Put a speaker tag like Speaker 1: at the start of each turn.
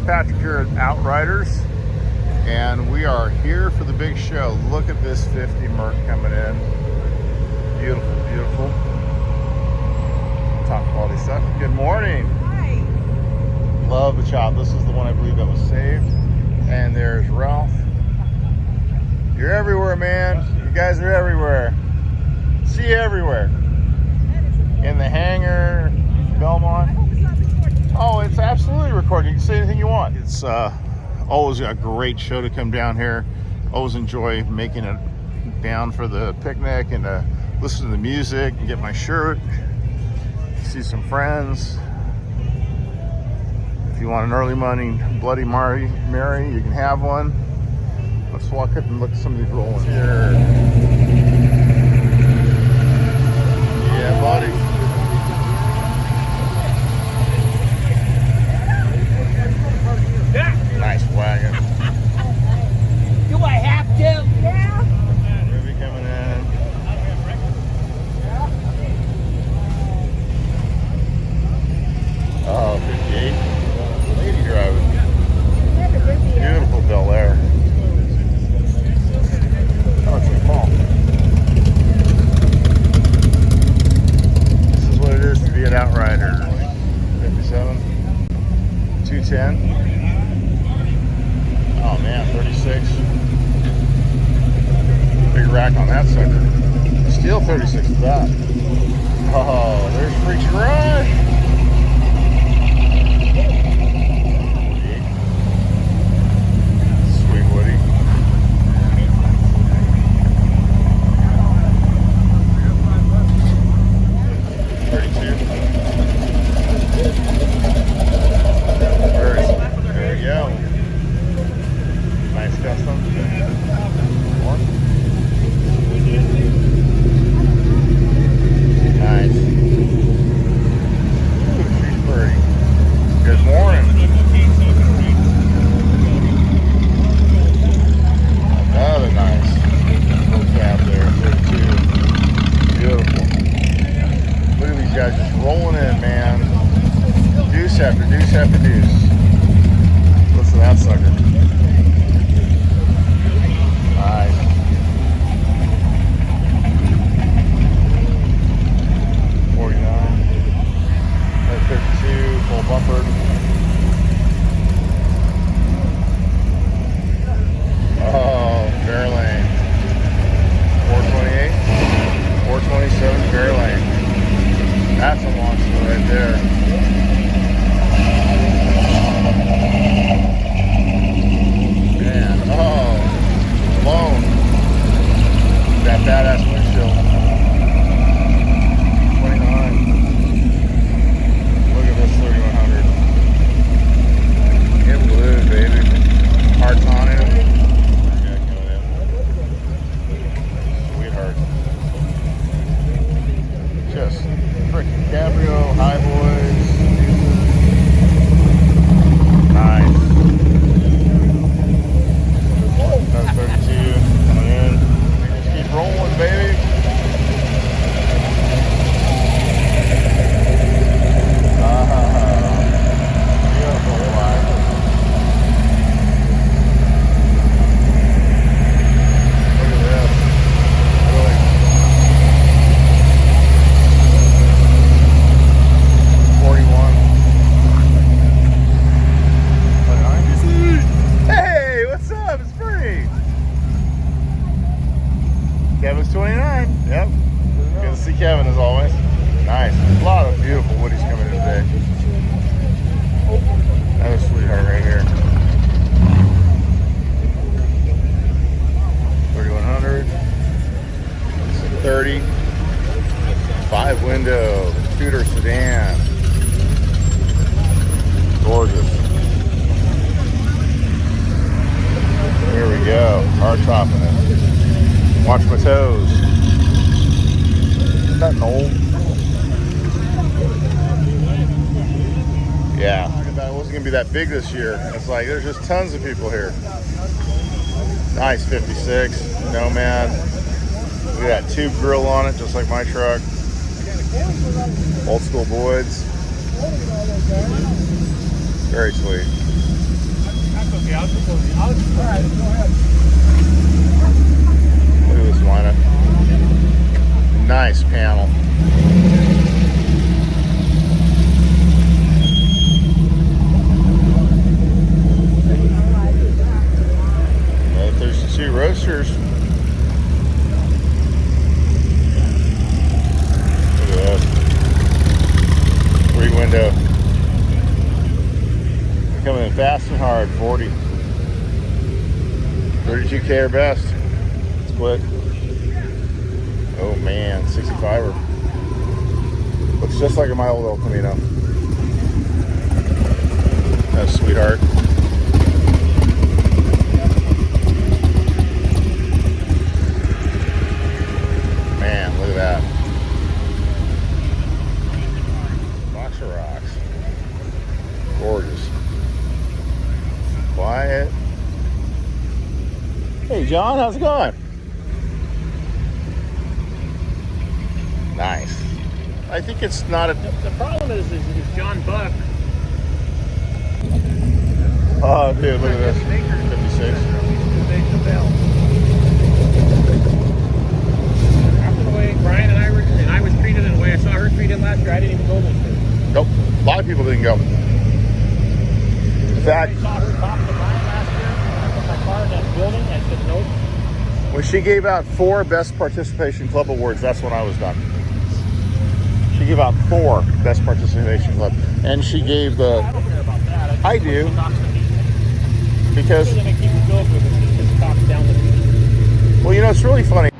Speaker 1: Patrick here at Outriders, and we are here for the big show. Look at this 50 Merc coming in. Beautiful, beautiful. Top quality stuff. Good morning.
Speaker 2: Hi.
Speaker 1: Love the chop. This is the one I believe that was saved. And there's Ralph. You're everywhere, man. You guys are everywhere. See you everywhere. In the hangar, Belmont. Oh, it's absolutely recording. You can say anything you want. It's always a great show to come down here. Always enjoy making it down for the picnic and listen to the music and get my shirt. See some friends. If you want an early morning Bloody Mary, you can have one. Let's walk up and look at some of these rolling here. Yeah, buddy. Nice wagon.
Speaker 2: Do I have to? Yeah.
Speaker 1: Ruby coming in. Oh, 58. Lady driving. Beautiful Bel Air. Oh, it's a fall. This is what it is to be an Outrider. 57. 210. Oh man, 36. Big rack on that sucker. Still 36 of that. Oh, there's Freaks Rush. Sweet Woody. There you go. Nice custom. One. Nice. Ooh, she's pretty. Good morning. Another nice little cab there. 32. Beautiful. Look at these guys just rolling in, man. Deuce after deuce after deuce. Listen to that sucker. Nice. 49. 32, full bumper. Oh, Fairlane. 428. 427 Fairlane. That's a monster right there. Man, oh. Alone. That badass windshield. 29. Look at this 3100. In blue, baby. Hearts on it. Sweetheart. Just freaking cabrio, high boys. Nice. That's 32 coming in. Just keep rolling, baby. Beautiful flag. Look at this. Really. Hey, what's up? It's free. Kevin's 29. Yep. Good to see Kevin as always. Nice. A lot of beautiful woodies coming in today. Another sweetheart right here. 3100. 30. 5 window. Tudor sedan. Gorgeous. Here we go. Hard topping it. Watch my toes. Isn't that an old? Yeah. We'll wasn't gonna be that big this year. It's like there's just tons of people here. Nice 56 Nomad. Look at that tube grill on it, just like my truck. Old school Boyds. Very sweet.
Speaker 2: That's okay. I'll just go ahead.
Speaker 1: Look at this lineup. Nice panel. There's 2 roasters. Look at that. 3 window. Coming in fast and hard, 40. 32K or best. Split. Oh man, 65er. Looks just like my old El Camino. That's sweetheart. Man, look at that. Box of rocks. Gorgeous. Quiet. Hey John, how's it going? Nice. I think it's not a...
Speaker 2: The problem is John Buck.
Speaker 1: Oh dude, look at this. 56.
Speaker 2: After the way Brian and I was treated in the way I saw her treated last year, I didn't even go this year.
Speaker 1: Nope. A lot of people didn't go. In fact,
Speaker 2: I saw her talk to Brian last year. I put my car in that building and said nope.
Speaker 1: when she gave out 4 Best Participation Club awards, that's when I was done. She gave out 4 Best Participation Club, and she gave the...
Speaker 2: I don't care about that.
Speaker 1: I do.
Speaker 2: Because
Speaker 1: Because,
Speaker 2: they keep it good with it. It just talks down the...
Speaker 1: well, you know, it's really funny.